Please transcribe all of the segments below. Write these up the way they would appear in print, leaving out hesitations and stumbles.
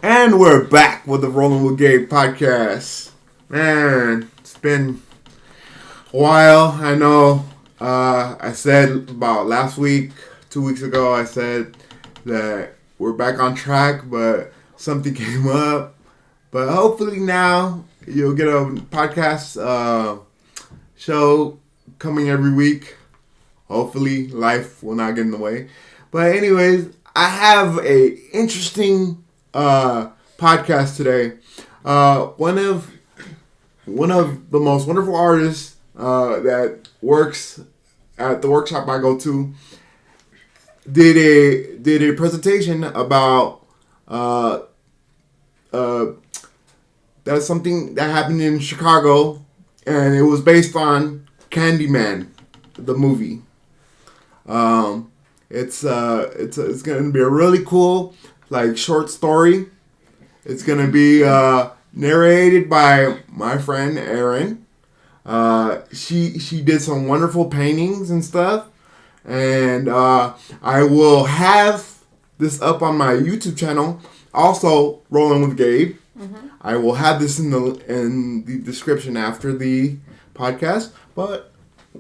And we're back with the Rolling with Gabe podcast. Man, it's been a while. I know I said about last week, 2 weeks ago, I said that we're back on track, but something came up. But hopefully now you'll get a podcast show coming every week. Hopefully life will not get in the way. But anyways, I have a interesting podcast today. One of the most wonderful artists that works at the workshop I go to did a presentation about that's something that happened in Chicago, and it was based on Candyman, the movie. It's gonna be a really cool short story. It's gonna be narrated by my friend Aaryn. She did some wonderful paintings and stuff, and I will have this up on my YouTube channel. Also, Rolling with Gabe. Mm-hmm. I will have this in the description after the podcast. But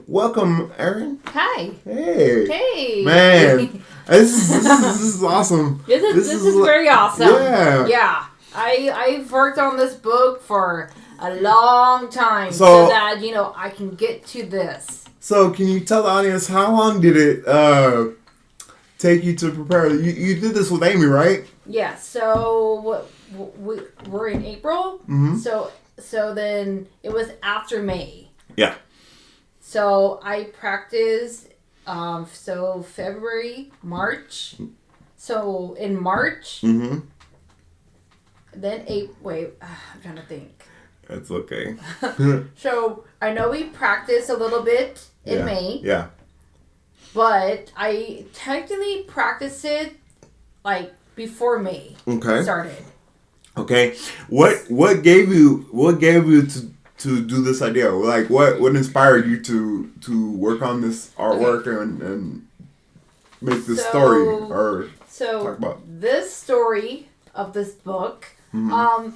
welcome, Aaryn. Hi. Hey. Hey. Man, this is awesome. This is very awesome. Yeah. Yeah. I've worked on this book for a long time so that I can get to this. So can you tell the audience how long did it take you to prepare? You did this with Amy, right? Yeah. So we're in April. Mm-hmm. So then it was after May. Yeah. So I practiced, so February, March. So in March, mm-hmm. then I'm trying to think. That's okay. So I know we practiced a little bit in May. Yeah. But I technically practiced it before May started. Okay. What gave you to do this idea? What inspired you to work on this artwork and make this story or talk about this story of this book? Mm-hmm.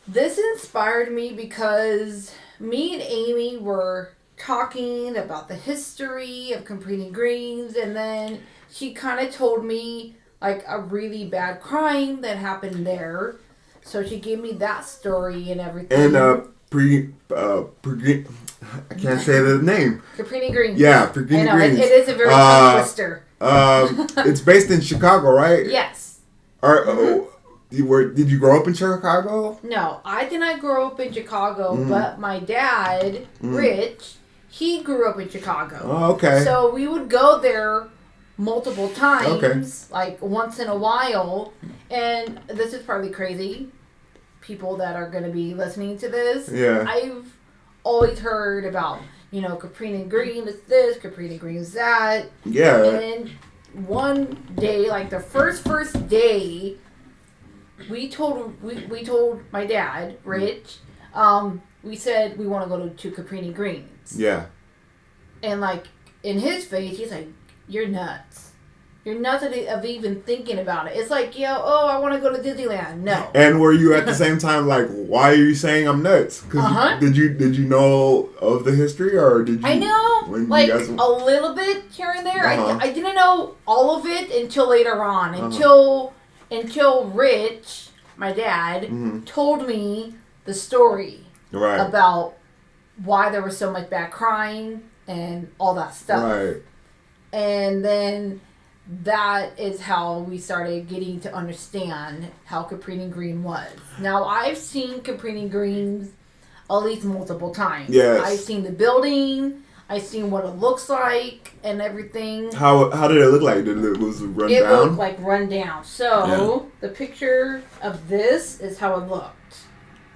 This inspired me because me and Amy were talking about the history of Capri Greens, and then she kind of told me a really bad crime that happened there. So she gave me that story and everything. And I can't say the name. Capri Greens. Yeah, Capri Greens. It is a very tongue twister. It's based in Chicago, right? Yes. Did you grow up in Chicago? No, I did not grow up in Chicago, but my dad, Rich, he grew up in Chicago. Oh, okay. So we would go there multiple times, once in a while. And this is probably crazy. People that are going to be listening to this. Yeah. I've always heard about, Capri Green is this, Capri Green is that. Yeah. And one day, the first day, we told my dad, Rich, we said we want to go to Capri Greens. Yeah. And in his face, he's like, "You're nuts. You're nuts of even thinking about it." It's I want to go to Disneyland. No. And were you at the same time why are you saying I'm nuts? Did you know of the history, or did you? I know, a little bit here and there. Uh-huh. I didn't know all of it until later on. Until Rich, my dad, told me the story about why there was so much bad crime and all that stuff. Right. And then that is how we started getting to understand how Capri Green was. Now, I've seen Capri Greens at least multiple times. Yes. I've seen the building. I've seen what it looks like and everything. How did it look like? Was it run down? It looked like run down. So, the picture of this is how it looked.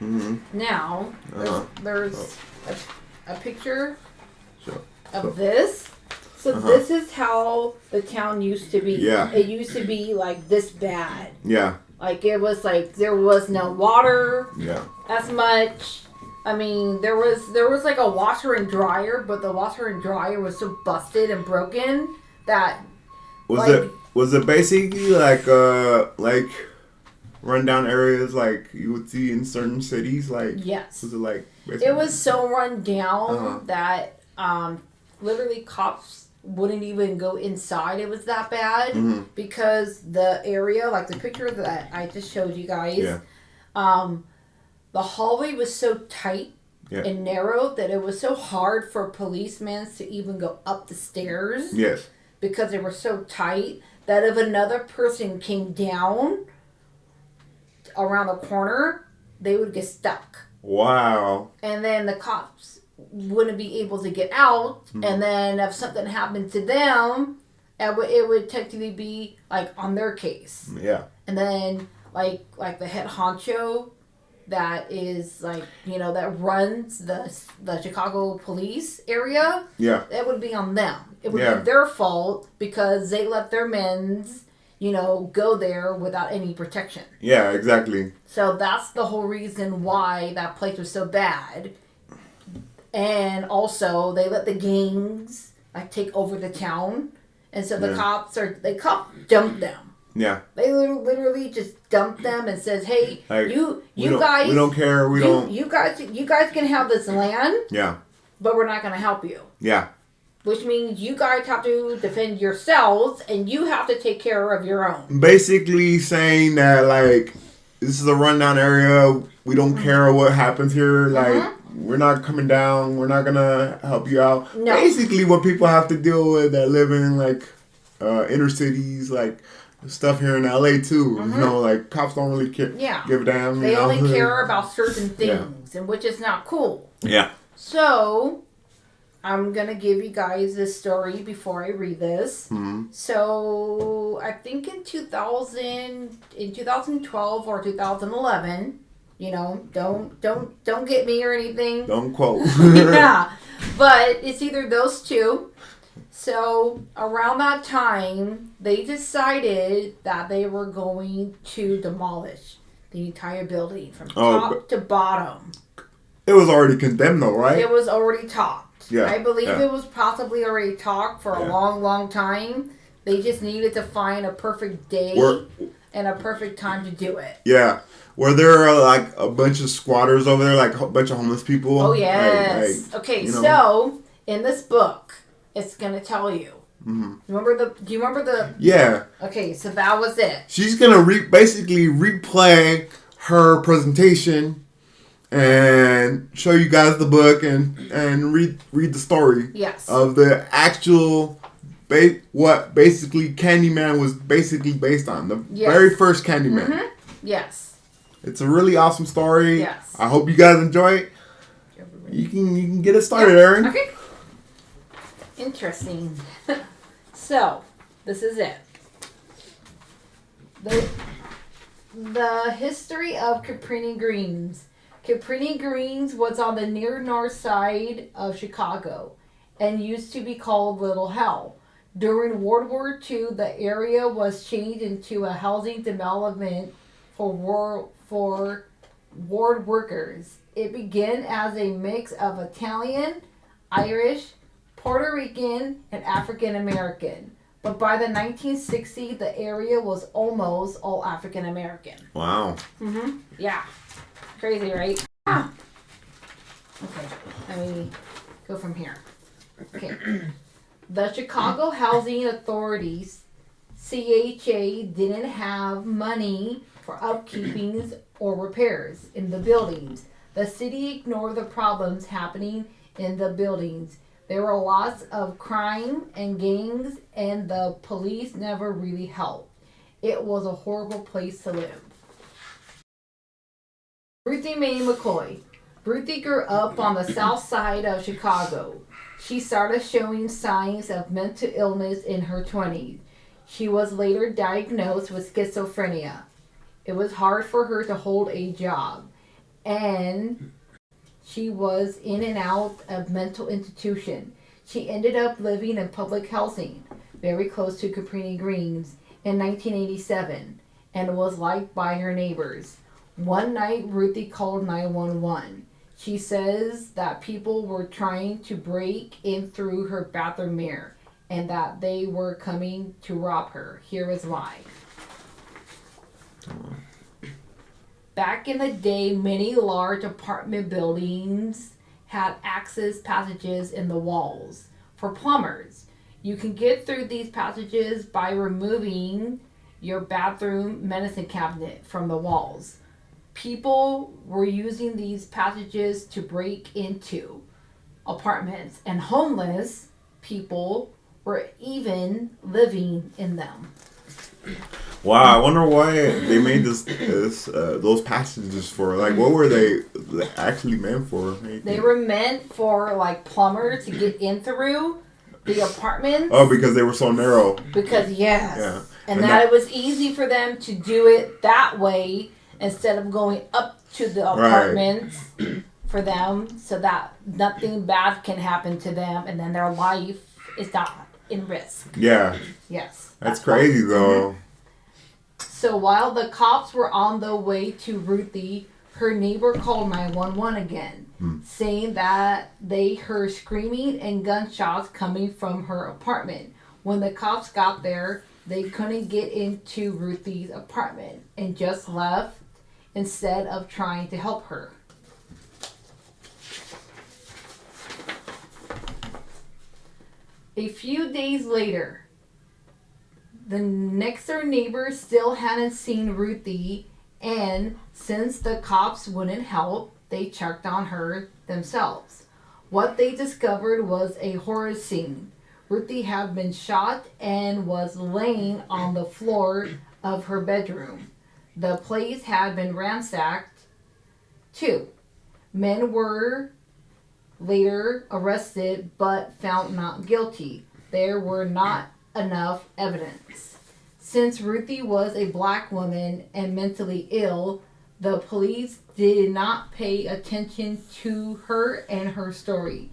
Mm-hmm. Now, there's a picture of this. So this is how the town used to be. Yeah. It used to be this bad. Yeah. It was there was no water. Yeah. As much. I mean, there was a washer and dryer, but the washer and dryer was so busted and broken that was it basically rundown areas like you would see in certain cities? Like, yes. Was it like? It was so run down that literally cops wouldn't even go inside. It was that bad because the area, like the picture that I just showed you guys, the hallway was so tight and narrow that it was so hard for policemen to even go up the stairs. Yes. Because they were so tight that if another person came down around the corner, they would get stuck. Wow. And then the cops wouldn't be able to get out. And then if something happened to them, it would technically be like on their case. Yeah. And then like the head honcho that is like, you know, that runs the Chicago police area. Yeah. That would be on them. It would be their fault because they let their men's, you know, go there without any protection. Yeah, exactly. So that's the whole reason why that place was so bad. And also, they let the gangs like take over the town, and so the cops dumped them. Yeah. They literally just dumped them and says, "Hey, like, you guys, we don't care. You guys can have this land. Yeah. But we're not going to help you. Yeah. Which means you guys have to defend yourselves, and you have to take care of your own." Basically saying that, like, this is a rundown area. We don't care what happens here. Like, we're not coming down. We're not going to help you out. No. Basically what people have to deal with that live in, like, inner cities, like, stuff here in LA, too. You know, like, cops don't really care. Yeah. Give a damn. They only care about certain things, and which is not cool. Yeah. So I'm going to give you guys this story before I read this. So I think in 2012 or 2011, you know, don't get me or anything. Don't quote. Yeah. But it's either those two. So around that time, they decided that they were going to demolish the entire building from top to bottom. It was already condemned though, right? It was already talked. Yeah. I believe it was possibly already talked for a long, long time. They just needed to find a perfect day and a perfect time to do it. Yeah. Were there like a bunch of squatters over there, like a bunch of homeless people? Oh, yes. Like, okay, you know. So in this book, it's going to tell you. Do you remember the... Yeah. Okay, so that was it. She's going to basically replay her presentation and show you guys the book and read the story. Yes. Of the actual... what basically Candyman was basically based on. The very first Candyman. Yes. It's a really awesome story. Yes. I hope you guys enjoy it. You can get it started, Aaryn. Okay. Interesting. So, this is it. The history of Cabrini Greens. Cabrini Greens was on the near north side of Chicago and used to be called Little Hell. During World War II, the area was changed into a housing development for ward workers. It began as a mix of Italian, Irish, Puerto Rican, and African American. But by the 1960s, the area was almost all African American. Wow. Yeah. Crazy, right? Ah. Okay. Let me go from here. Okay. The Chicago Housing Authorities, CHA, didn't have money for upkeeping or repairs in the buildings. The city ignored the problems happening in the buildings. There were lots of crime and gangs, and the police never really helped. It was a horrible place to live. Ruthie Mae McCoy. Ruthie grew up on the south side of Chicago. She started showing signs of mental illness in her 20s. She was later diagnosed with schizophrenia. It was hard for her to hold a job, and she was in and out of mental institution. She ended up living in public housing, very close to Cabrini Greens, in 1987, and was liked by her neighbors. One night, Ruthie called 911. She says that people were trying to break in through her bathroom mirror and that they were coming to rob her. Here is why. Back in the day, many large apartment buildings had access passages in the walls for plumbers. You can get through these passages by removing your bathroom medicine cabinet from the walls. People were using these passages to break into apartments, and homeless people were even living in them. Wow, I wonder why they made those passages for. Like, what were they actually meant for? They were meant for, like, plumbers to get in through the apartments. Oh, because they were so narrow. Because, yes. Yeah. And that it was easy for them to do it that way instead of going up to the apartments for them, so that nothing bad can happen to them and then their life is not in risk. Yeah. Yes. That's crazy, though. So while the cops were on the way to Ruthie, her neighbor called 911 again, saying that they heard screaming and gunshots coming from her apartment. When the cops got there, they couldn't get into Ruthie's apartment and just left instead of trying to help her. A few days later, the next door neighbor still hadn't seen Ruthie, and since the cops wouldn't help, they checked on her themselves. What they discovered was a horror scene. Ruthie had been shot and was laying on the floor of her bedroom. The place had been ransacked too. Men were later arrested but found not guilty. There were not enough evidence. Since Ruthie was a black woman and mentally ill, the police did not pay attention to her, and her story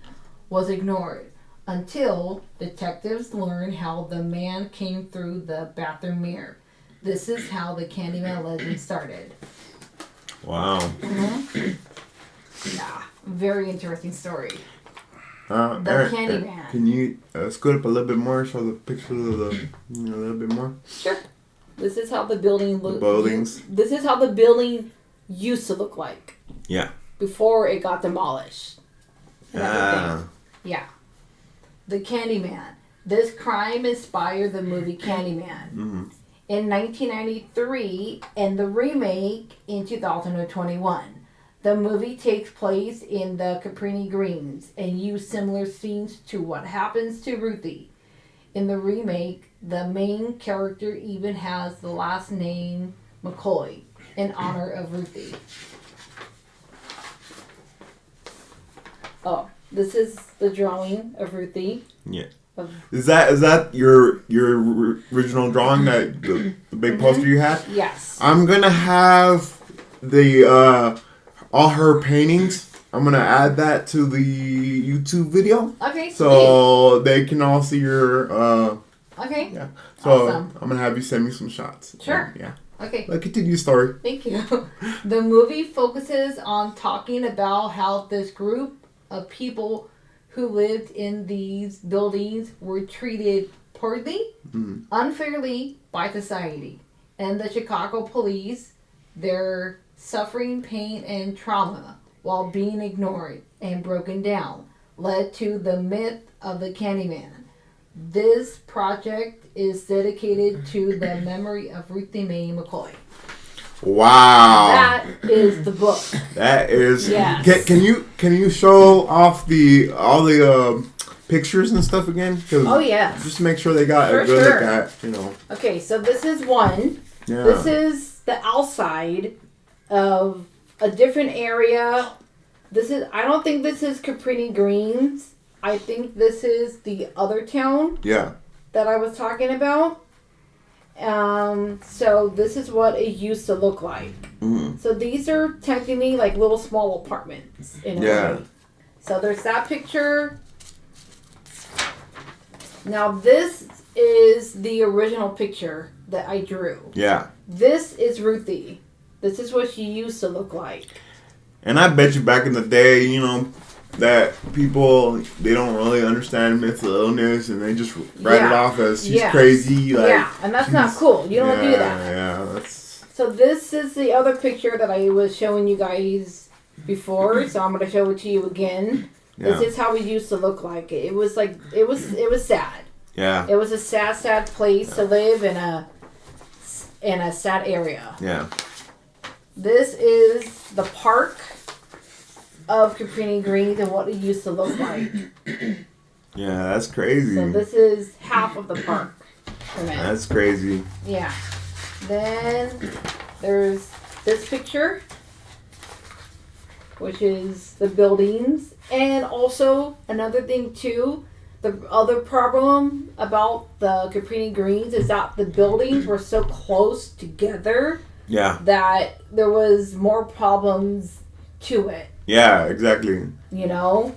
was ignored until detectives learned how the man came through the bathroom mirror. This is how the Candyman legend started. Wow. Yeah, very interesting story. The Aaryn, Candyman. Can you scoot up a little bit more, show the picture of the, a little bit more? Sure. This is how the building looked. The buildings. This is how the building used to look like. Yeah. Before it got demolished. Ah. Yeah. The Candyman. This crime inspired the movie Candyman. Mm-hmm. In 1993 and the remake in 2021. The movie takes place in the Capri Greens and uses similar scenes to what happens to Ruthie. In the remake, the main character even has the last name McCoy in honor of Ruthie. Oh, this is the drawing of Ruthie. Yeah. Is that your original drawing, that the big poster you had? Yes. I'm gonna have the all her paintings. I'm gonna add that to the YouTube video. Okay. So they can all see your. Okay. Yeah. So awesome. I'm gonna have you send me some shots. Sure. Yeah. Okay. But continue the story. Thank you. The movie focuses on talking about how this group of people who lived in these buildings were treated poorly, unfairly by society. And the Chicago police, their suffering, pain, and trauma while being ignored and broken down led to the myth of the Candyman. This project is dedicated to the memory of Ruthie Mae McCoy. Wow. That is the book. That is. Yes. Can you show off all the pictures and stuff again? Oh yes. Just to make sure they got a good look at, Okay, so this is one. Yeah. This is the outside of a different area. I don't think this is Capri Greens. I think this is the other town. Yeah. That I was talking about. So this is what it used to look like. Mm-hmm. So these are technically like little small apartments in a way. So there's that picture. Now this is the original picture that I drew. Yeah. This is Ruthie. This is what she used to look like. And I bet you back in the day, that people, they don't really understand mental illness and they just write it off as she's crazy. Like, and that's not cool. You don't do that. Yeah, that's... So this is the other picture that I was showing you guys before. So I'm gonna show it to you again. Yeah. This is how it used to look like. It was like it was sad. Yeah. It was a sad place to live in a sad area. Yeah. This is the park of Cabrini Green and what it used to look like. Yeah, that's crazy. So this is half of the park. That's crazy. Yeah. Then there's this picture, which is the buildings. And also another thing too, the other problem about the Cabrini Greens is that the buildings were so close together. Yeah. That there was more problems to it. Yeah, exactly. You know?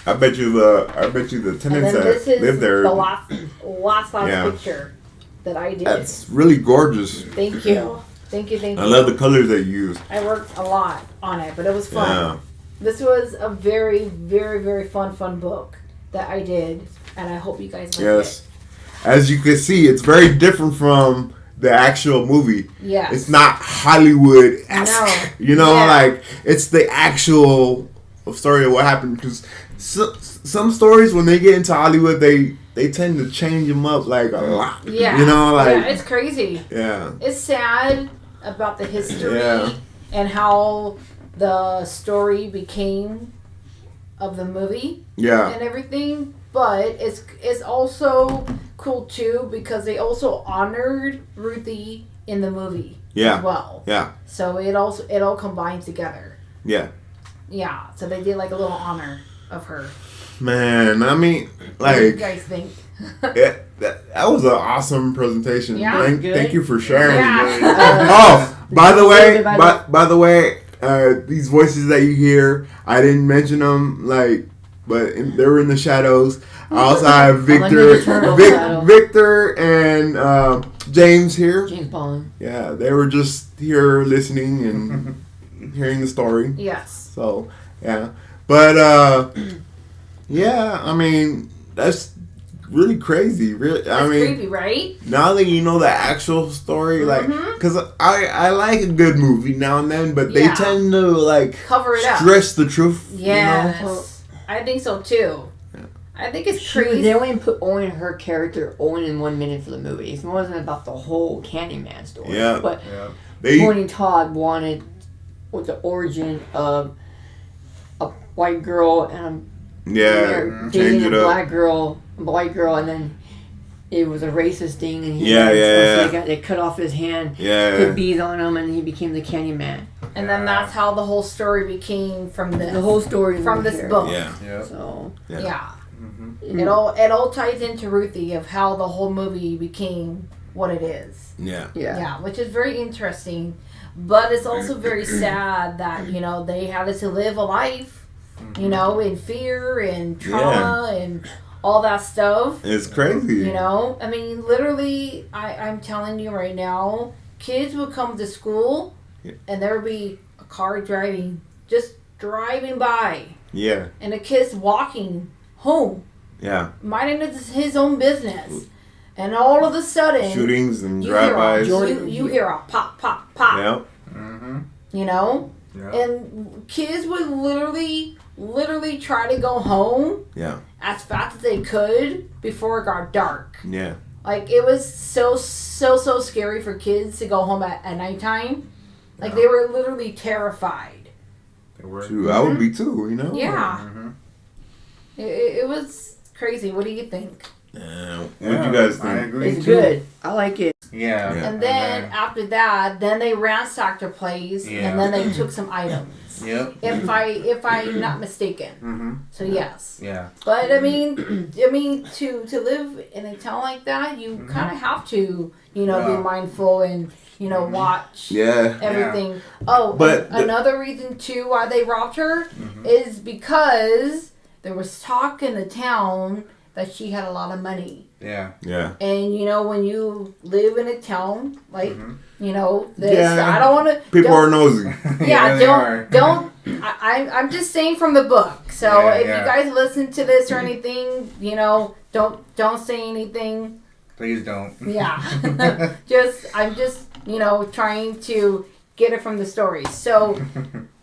I bet you the tenants that live there. The last picture that I did. That's really gorgeous. Thank you. Thank you. I love the colors that you use. I worked a lot on it, but it was fun. Yeah. This was a very, very, very fun book that I did, and I hope you guys like it. As you can see, it's very different from the actual movie. Yes. It's not Hollywood-esque. No. You know, like, it's the actual story of what happened. Because some stories, when they get into Hollywood, they tend to change them up, like, a lot. Yeah. You know, like... Yeah, it's crazy. Yeah. It's sad about the history and how the story became of the movie. Yeah. And everything. But it's also cool too because they also honored Ruthie in the movie as well. Yeah. So it all combines together. Yeah. Yeah. So they did like a little honor of her. Man, I mean, What do you like, guys think? that was an awesome presentation. Yeah. Thank you for sharing. Yeah. By the way, these voices that you hear, I didn't mention them, like, but they were in the shadows. I also have Victor and James here. James Bond. Yeah, they were just here listening and hearing the story. Yes. So, yeah. But, yeah, I mean, that's really crazy. Really, That's creepy, right? Now that you know the actual story, like, because I like a good movie now and then, but they tend to, like, cover it up, stress the truth. Yes. You know? I think so too. Yeah. I think it's crazy. They only put Owen, her character, Owen in 1 minute for the movie. It wasn't about the whole Candyman story. Yeah. But Tony Todd wanted the origin of a white girl and dating a black girl, a white girl, and then it was a racist thing. And they cut off his hand, put bees on him, and he became the Candyman. And then that's how the whole story became from this. The whole story from this book. Yeah. So It all ties into Ruthie of how the whole movie became what it is. Yeah. Which is very interesting, but it's also very sad that they had to live a life, in fear and trauma and all that stuff. It's crazy. I mean, literally, I'm telling you right now, kids would come to school. And there would be a car just driving by. Yeah. And a kid's walking home. Yeah. Minding his own business. And all of a sudden... shootings and drive-bys. You hear a pop, pop, pop. Yep. Yeah. And kids would literally try to go home. Yeah. As fast as they could before it got dark. Yeah. Like, it was so scary for kids to go home at nighttime. Like, they were literally terrified. They were. I would be too, Yeah. It was crazy. What do you think? What do you guys think? I agree. It's good. I like it. Yeah. And then after that, then they ransacked her place, and then they took some items. Yep. If I'm not mistaken. So yes. Yeah. But I mean, to live in a town like that, you kind of have to, be mindful and watch everything. Yeah. Oh, but another reason too why they robbed her is because there was talk in the town that she had a lot of money. Yeah. Yeah. And when you live in a town like this, I don't want to. People are nosy. Yeah, don't. I'm just saying from the book. So if you guys listen to this or anything, don't say anything. Please don't. Yeah. I'm just trying to get it from the story. So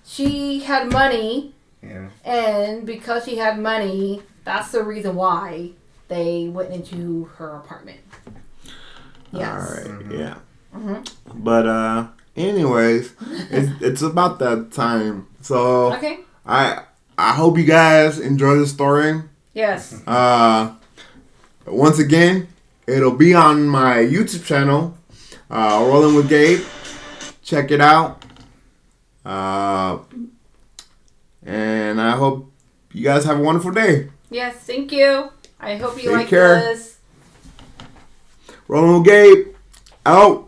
she had money, and because she had money, that's the reason why they went into her apartment. Yes. All right. Yeah. Mm-hmm. But anyways, it's about that time. So okay. I hope you guys enjoy the story. Yes. Once again, it'll be on my YouTube channel, Rolling with Gabe. Check it out. And I hope you guys have a wonderful day. Yes, thank you. I hope you Take like care. this. Rolling with Gabe. Out.